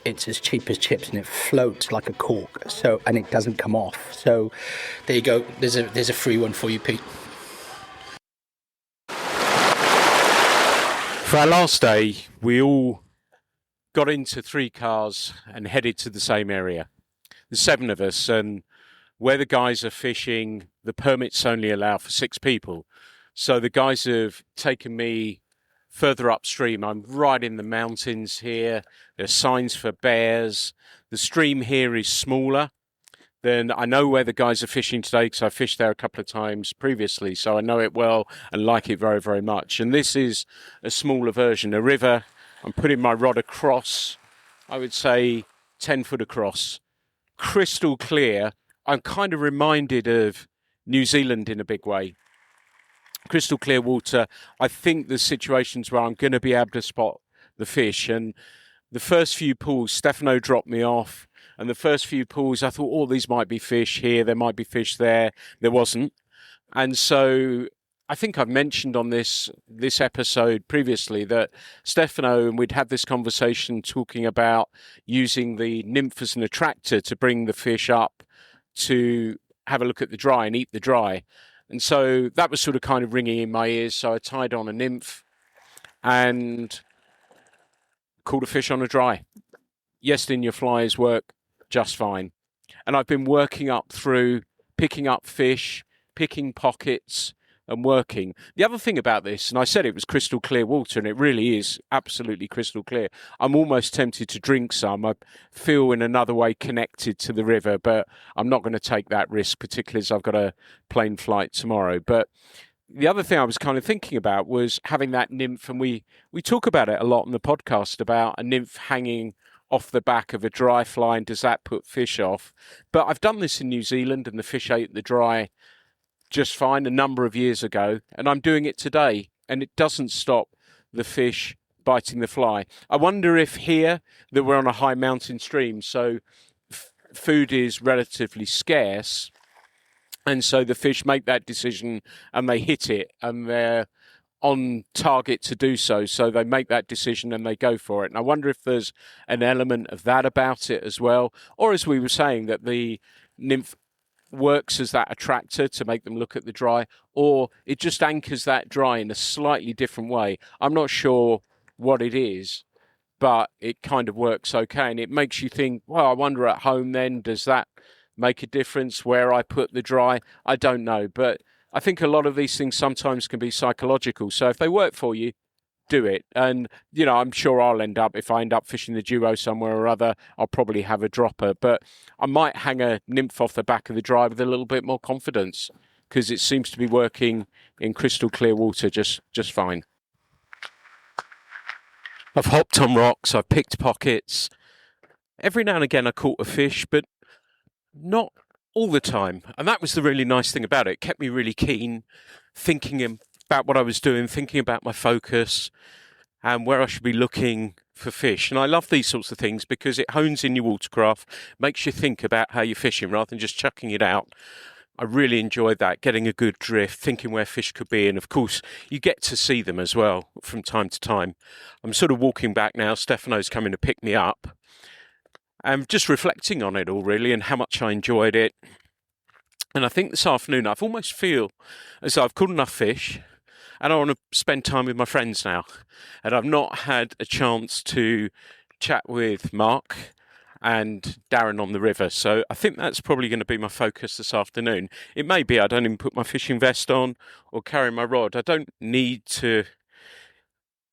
Speaker 7: it's as cheap as chips, and it floats like a cork. So, and it doesn't come off. So there you go. There's a free one for you, Pete.
Speaker 1: For our last day, we all got into 3 cars and headed to the same area. There's 7 of us, and where the guys are fishing, the permits only allow for 6 people. So the guys have taken me further upstream. I'm right in the mountains here. There's signs for bears. The stream here is smaller. Then I know where the guys are fishing today because I fished there a couple of times previously, so I know it well and like it very, very much. And this is a smaller version, a river. I'm putting my rod across, I would say 10 foot across, crystal clear. I'm kind of reminded of New Zealand in a big way. Crystal clear water. I think there's situations where I'm going to be able to spot the fish. And the first few pools, Stefano dropped me off. And the first few pools, I thought, oh, these might be fish here. There might be fish there. There wasn't. And so I think I've mentioned on this episode previously that Stefano, and we'd had this conversation talking about using the nymph as an attractor to bring the fish up to have a look at the dry and eat the dry. And so that was sort of kind of ringing in my ears. So I tied on a nymph and caught a fish on a dry. Yes, linear flies work just fine. And I've been working up through picking up fish, picking pockets and working. The other thing about this, and I said it was crystal clear water, and it really is absolutely crystal clear. I'm almost tempted to drink some. I feel in another way connected to the river, but I'm not going to take that risk, particularly as I've got a plane flight tomorrow. But the other thing I was kind of thinking about was having that nymph, and we talk about it a lot on the podcast about a nymph hanging off the back of a dry fly, and does that put fish off? But I've done this in New Zealand, and the fish ate the dry just fine a number of years ago, and I'm doing it today, and it doesn't stop the fish biting the fly. I wonder if here that we're on a high mountain stream, so food is relatively scarce, and so the fish make that decision and they hit it, and they're on target to do so, so they make that decision and they go for it. And I wonder if there's an element of that about it as well, or as we were saying, that the nymph works as that attractor to make them look at the dry, or it just anchors that dry in a slightly different way. I'm not sure what it is, but it kind of works okay, and it makes you think, well, I wonder at home then, does that make a difference where I put the dry? I don't know, but I think a lot of these things sometimes can be psychological. So if they work for you, do it. And, you know, I'm sure if I end up fishing the duo somewhere or other, I'll probably have a dropper. But I might hang a nymph off the back of the dry with a little bit more confidence, because it seems to be working in crystal clear water just fine. I've hopped on rocks, I've picked pockets. Every now and again I caught a fish, but not all the time. And that was the really nice thing about it. It kept me really keen, thinking about what I was doing, thinking about my focus and where I should be looking for fish. And I love these sorts of things because it hones in your watercraft, makes you think about how you're fishing rather than just chucking it out. I really enjoyed that, getting a good drift, thinking where fish could be. And of course, you get to see them as well from time to time. I'm sort of walking back now. Stefano's coming to pick me up. I'm just reflecting on it all, really, and how much I enjoyed it. And I think this afternoon, I've almost feel as though I've caught enough fish and I want to spend time with my friends now. And I've not had a chance to chat with Mark and Darren on the river. So I think that's probably going to be my focus this afternoon. It may be I don't even put my fishing vest on or carry my rod. I don't need to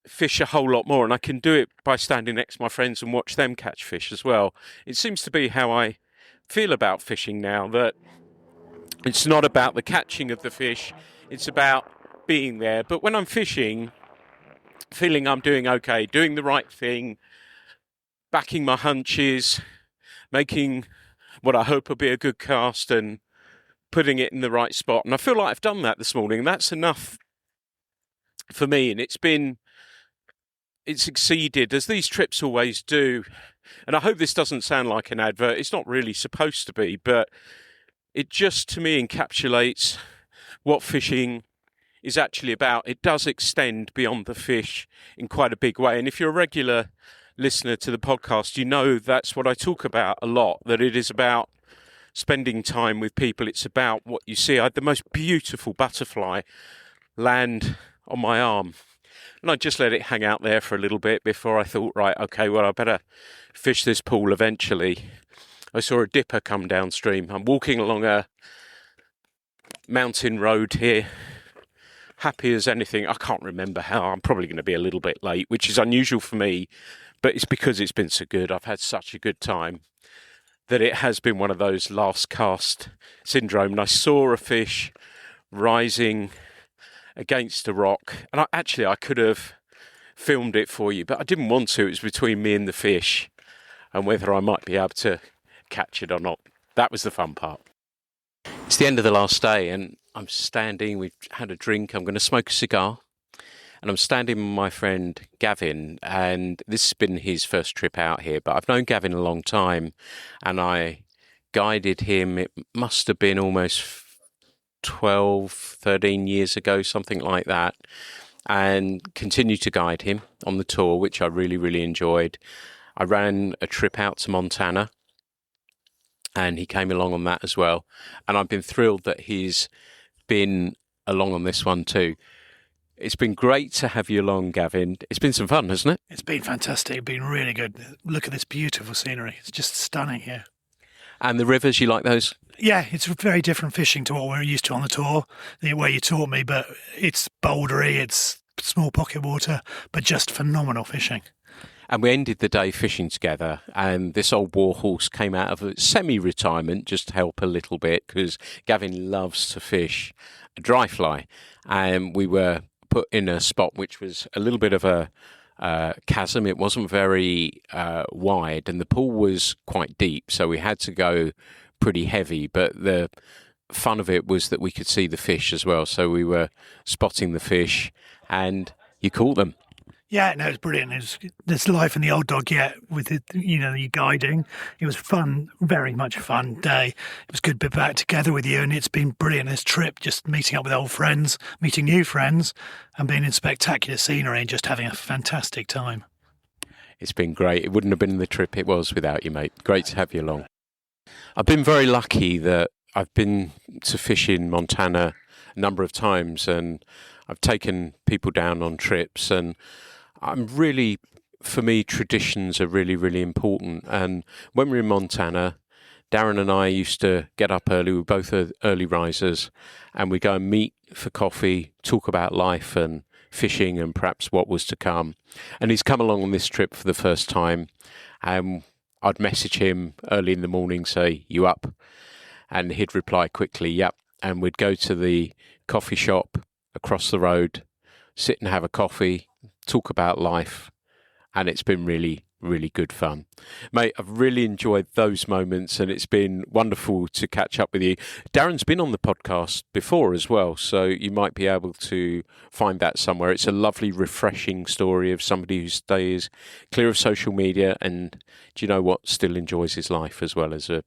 Speaker 1: fish a whole lot more, and I can do it by standing next to my friends and watch them catch fish as well. It seems to be how I feel about fishing now, that it's not about the catching of the fish, it's about being there. But when I'm fishing, feeling I'm doing okay, doing the right thing, backing my hunches, making what I hope will be a good cast and putting it in the right spot. And I feel like I've done that this morning, and that's enough for me. And it's exceeded, as these trips always do. And I hope this doesn't sound like an advert. It's not really supposed to be, but it just, to me, encapsulates what fishing is actually about. It does extend beyond the fish in quite a big way. And if you're a regular listener to the podcast, you know that's what I talk about a lot, that it is about spending time with people. It's about what you see. I had the most beautiful butterfly land on my arm. And I just let it hang out there for a little bit before I thought, right, okay, well, I better fish this pool eventually. I saw a dipper come downstream. I'm walking along a mountain road here, happy as anything. I can't remember how. I'm probably going to be a little bit late, which is unusual for me, but it's because it's been so good. I've had such a good time that it has been one of those last cast syndrome. And I saw a fish rising against a rock, and I could have filmed it for you, but I didn't want to. It was between me and the fish and whether I might be able to catch it or not. That was the fun part. It's the end of the last day, and I'm standing, we've had a drink, I'm going to smoke a cigar, and I'm standing with my friend Gavin, and this has been his first trip out here, but I've known Gavin a long time, and I guided him, it must have been almost 12, 13 years ago, something like that, and continue to guide him on the tour, which I really, really enjoyed. I ran a trip out to Montana, and he came along on that as well. And I've been thrilled that he's been along on this one too. It's been great to have you along, Gavin. It's been some fun, hasn't it?
Speaker 8: It's been fantastic. It's been really good. Look at this beautiful scenery. It's just stunning here.
Speaker 1: And the rivers, you like those?
Speaker 8: Yeah, it's very different fishing to what we're used to on the tour, the way you taught me, but it's bouldery, it's small pocket water, but just phenomenal fishing.
Speaker 1: And we ended the day fishing together, and this old warhorse came out of a semi-retirement just to help a little bit, because Gavin loves to fish a dry fly. And we were put in a spot which was a little bit of a chasm. It wasn't very wide, and the pool was quite deep, so we had to go pretty heavy. But the fun of it was that we could see the fish as well, so we were spotting the fish, and you caught them.
Speaker 8: Yeah, no, it's brilliant. There's life in the old dog yet with it, you guiding. It was fun, very much a fun day. It was good to be back together with you, and it's been brilliant, this trip, just meeting up with old friends, meeting new friends, and being in spectacular scenery and just having a fantastic time.
Speaker 1: It's been great. It wouldn't have been the trip it was without you, mate. Great to have you along. I've been very lucky that I've been to fish in Montana a number of times, and I've taken people down on trips, and for me, traditions are really, really important. And when we were in Montana, Darren and I used to get up early. We were both early risers, and we go and meet for coffee, talk about life and fishing and perhaps what was to come. And he's come along on this trip for the first time. And I'd message him early in the morning, say, "You up?" And he'd reply quickly, "Yep." And we'd go to the coffee shop across the road, sit and have a coffee, talk about life, and it's been really, really good fun. Mate, I've really enjoyed those moments, and it's been wonderful to catch up with you. Darren's been on the podcast before as well, so you might be able to find that somewhere. It's a lovely, refreshing story of somebody who stays clear of social media and, do you know what, still enjoys his life as well as a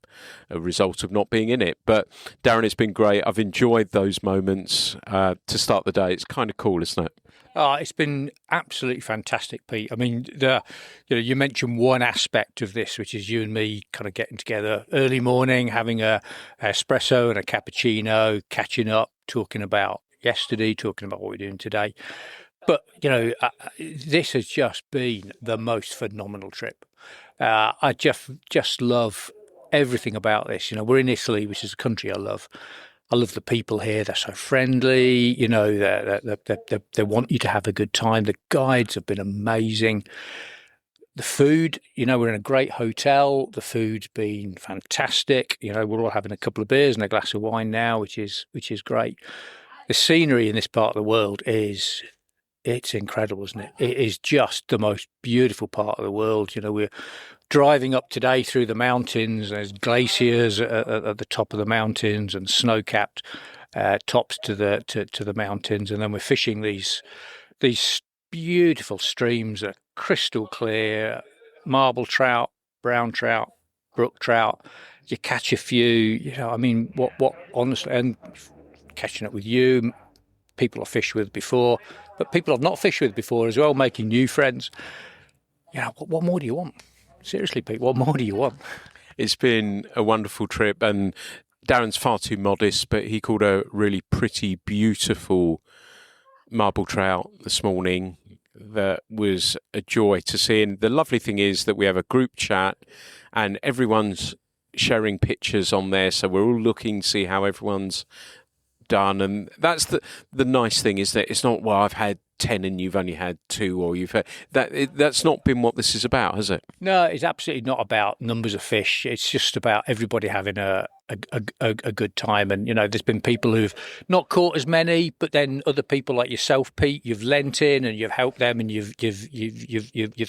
Speaker 1: result of not being in it. But Darren, it's been great. I've enjoyed those moments to start the day. It's kind of cool, isn't it?
Speaker 9: It's been absolutely fantastic, Pete. I mean, you mentioned one aspect of this, which is you and me kind of getting together early morning, having a espresso and a cappuccino, catching up, talking about yesterday, talking about what we're doing today. But, this has just been the most phenomenal trip. I just love everything about this. We're in Italy, which is a country I love. I love the people here. They're so friendly. They want you to have a good time. The guides have been amazing. The food, we're in a great hotel. The food's been fantastic. We're all having a couple of beers and a glass of wine now, which is great. The scenery in this part of the world it's incredible, isn't it? It is just the most beautiful part of the world. We're driving up today through the mountains. There's glaciers at the top of the mountains and snow-capped tops to the mountains, and then we're fishing these beautiful streams that are crystal clear, marble trout, brown trout, brook trout. You catch a few. What honestly, and catching up with you, people I've fished with before, but people I've not fished with before as well, making new friends. What more do you want? Seriously, Pete, what more do you want?
Speaker 1: It's been a wonderful trip, and Darren's far too modest, but he caught a really pretty, beautiful marble trout this morning. that was a joy to see. And the lovely thing is that we have a group chat and everyone's sharing pictures on there. So we're all looking to see how everyone's done. And that's the nice thing, is that it's not, well, I've had 10 and you've only had 2, or you've had that's not been what this is about, has it?
Speaker 9: No, it's absolutely not about numbers of fish. It's just about everybody having a good time. And, there's been people who've not caught as many, but then other people like yourself, Pete, you've lent in and you've helped them, and you've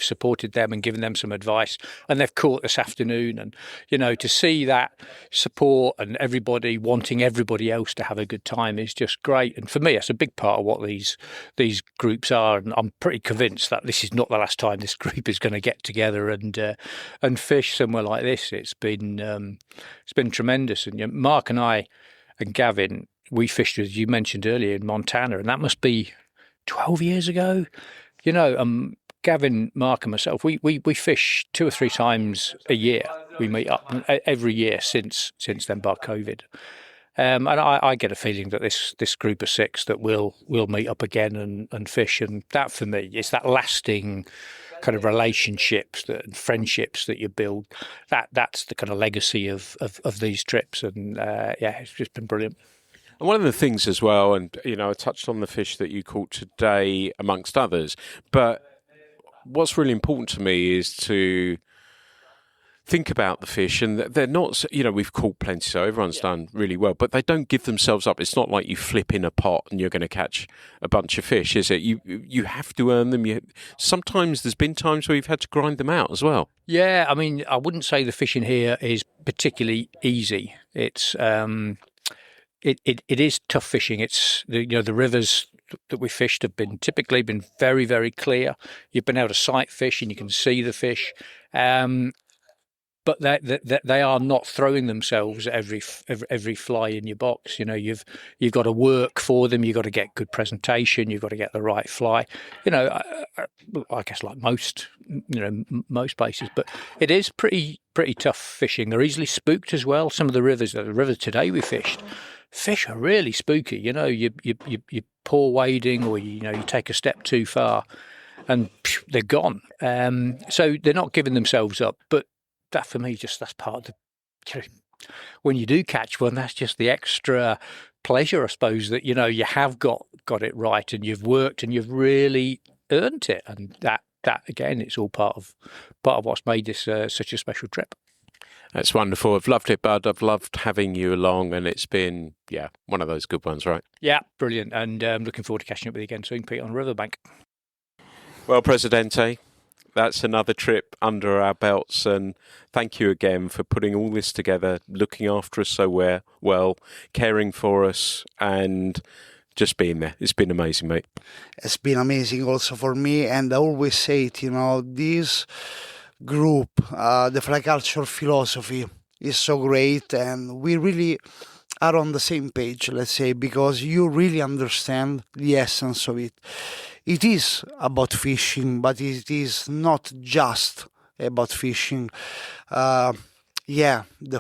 Speaker 9: supported them and given them some advice, and they've caught this afternoon. And, to see that support and everybody wanting everybody else to have a good time is just great. And for me, it's a big part of what these groups are. And I'm pretty convinced that this is not the last time this group is going to get together and fish somewhere like this. It's been tremendous. And Mark and I and Gavin, we fished, as you mentioned earlier, in Montana, and that must be 12 years ago. Gavin, Mark, and myself, we fish 2 or 3 times a year. We meet up every year since then, bar COVID. And I get a feeling that this group of 6 that we'll meet up again and fish, and that for me is that lasting kind of relationships and friendships that you build. That's the kind of legacy of these trips, and it's just been brilliant.
Speaker 1: And one of the things as well, and I touched on the fish that you caught today amongst others, but what's really important to me is to think about the fish, and they're not, we've caught plenty, so everyone's done really well, but they don't give themselves up. It's not like you flip in a pot and you're going to catch a bunch of fish, is it? You have to earn them. Sometimes there's been times where you've had to grind them out as well.
Speaker 9: Yeah, I mean, I wouldn't say the fishing here is particularly easy. It's it is tough fishing. It's the rivers that we fished have typically been very, very clear. You've been able to sight fish and you can see the fish. But they are not throwing themselves at every fly in your box. You've got to work for them. You've got to get good presentation. You've got to get the right fly. I guess like most places. But it is pretty tough fishing. They're easily spooked as well. Some of the rivers today we fished, fish are really spooky. You poor wading, or you take a step too far, and they're gone. So they're not giving themselves up, but that for me, that's part of the. When you do catch one, that's just the extra pleasure, I suppose, that you have got it right, and you've worked and you've really earned it, and that again, it's all part of what's made this such a special trip.
Speaker 1: That's wonderful. I've loved it, Bud. I've loved having you along, and it's been one of those good ones, right?
Speaker 9: Yeah, brilliant, and looking forward to catching up with you again soon, Pete, on Riverbank.
Speaker 1: Well, Presidente, that's another trip under our belts, and thank you again for putting all this together, looking after us so well, caring for us, and just being there. It's been amazing, mate.
Speaker 2: It's been amazing also for me, and I always say it, this group, the fly culture philosophy is so great, and we really are on the same page, let's say, because you really understand the essence of it. It is about fishing, but it is not just about fishing. The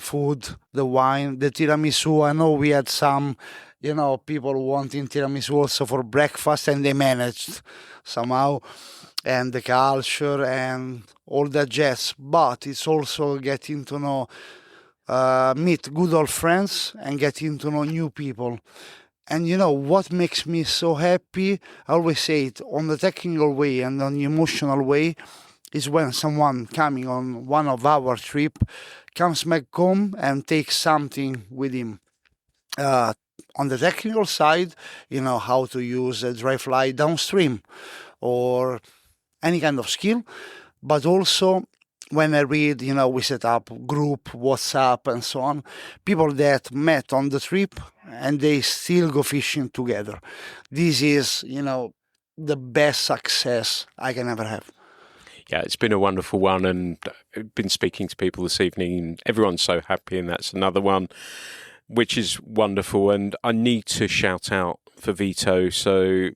Speaker 2: food, the wine, the tiramisu. I know we had some, people wanting tiramisu also for breakfast, and they managed somehow. And the culture and all that jazz. But it's also getting to know, meet good old friends and getting to know new people. And what makes me so happy, I always say it, on the technical way and on the emotional way, is when someone coming on one of our trip comes back home and takes something with him. On the technical side, how to use a dry fly downstream or any kind of skill, but also when I read, we set up group, WhatsApp, and so on, people that met on the trip and they still go fishing together. This is, the best success I can ever have.
Speaker 1: Yeah, it's been a wonderful one, and I've been speaking to people this evening, and everyone's so happy, and that's another one, which is wonderful. And I need to shout out for Vito,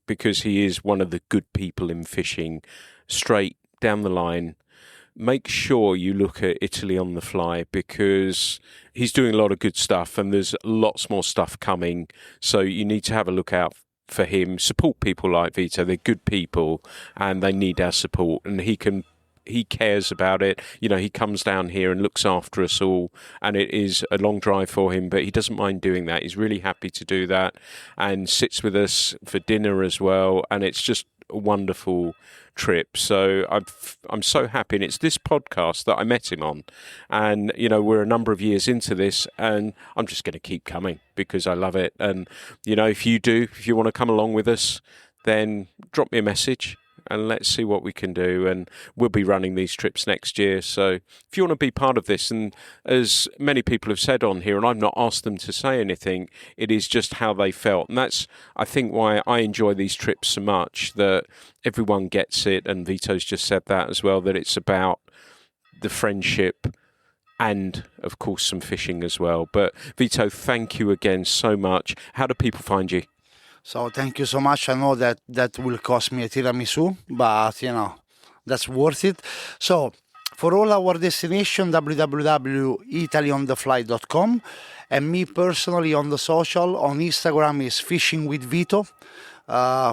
Speaker 1: because he is one of the good people in fishing, straight down the line. Make sure you look at Italy on the Fly, because he's doing a lot of good stuff, and there's lots more stuff coming. So you need to have a look out for him. Support people like Vito. They're good people and they need our support, and he cares about it. You know, he comes down here and looks after us all, and it is a long drive for him, but he doesn't mind doing that. He's really happy to do that and sits with us for dinner as well, and it's just a wonderful trip. So I'm so happy, and it's this podcast that I met him on, and you know, we're a number of years into this, and I'm just going to keep coming because I love it. And you know, if you want to come along with us, then drop me a message and let's see what we can do. And we'll be running these trips next year. So if you want to be part of this, and as many people have said on here, and I've not asked them to say anything, it is just how they felt. And that's, I think, why I enjoy these trips so much, that everyone gets it. And Vito's just said that as well, that it's about the friendship and, of course, some fishing as well. But Vito, thank you again so much. How do people find you?
Speaker 2: So thank you so much. I know that will cost me a tiramisu, but you know, that's worth it. So for all our destination, www.italyonthefly.com, and me personally on the social, on Instagram is Fishing with Vito,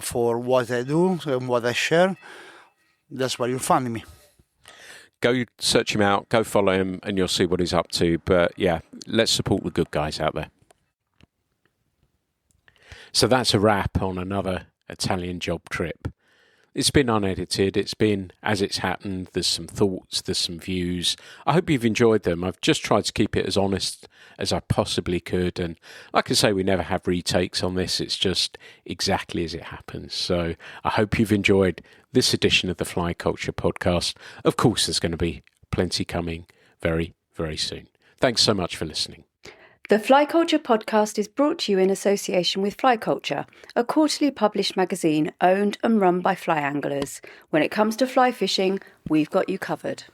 Speaker 2: for what I do and what I share. That's where you'll find me.
Speaker 1: Go search him out, go follow him, and you'll see what he's up to. But yeah, let's support the good guys out there. So that's a wrap on another Italian job trip. It's been unedited, it's been as it's happened, there's some thoughts, there's some views. I hope you've enjoyed them. I've just tried to keep it as honest as I possibly could, and like I say, we never have retakes on this, it's just exactly as it happens. So I hope you've enjoyed this edition of the Fly Culture podcast. Of course, there's going to be plenty coming very, very soon. Thanks so much for listening.
Speaker 10: The Fly Culture podcast is brought to you in association with Fly Culture, a quarterly published magazine owned and run by fly anglers. When it comes to fly fishing, we've got you covered.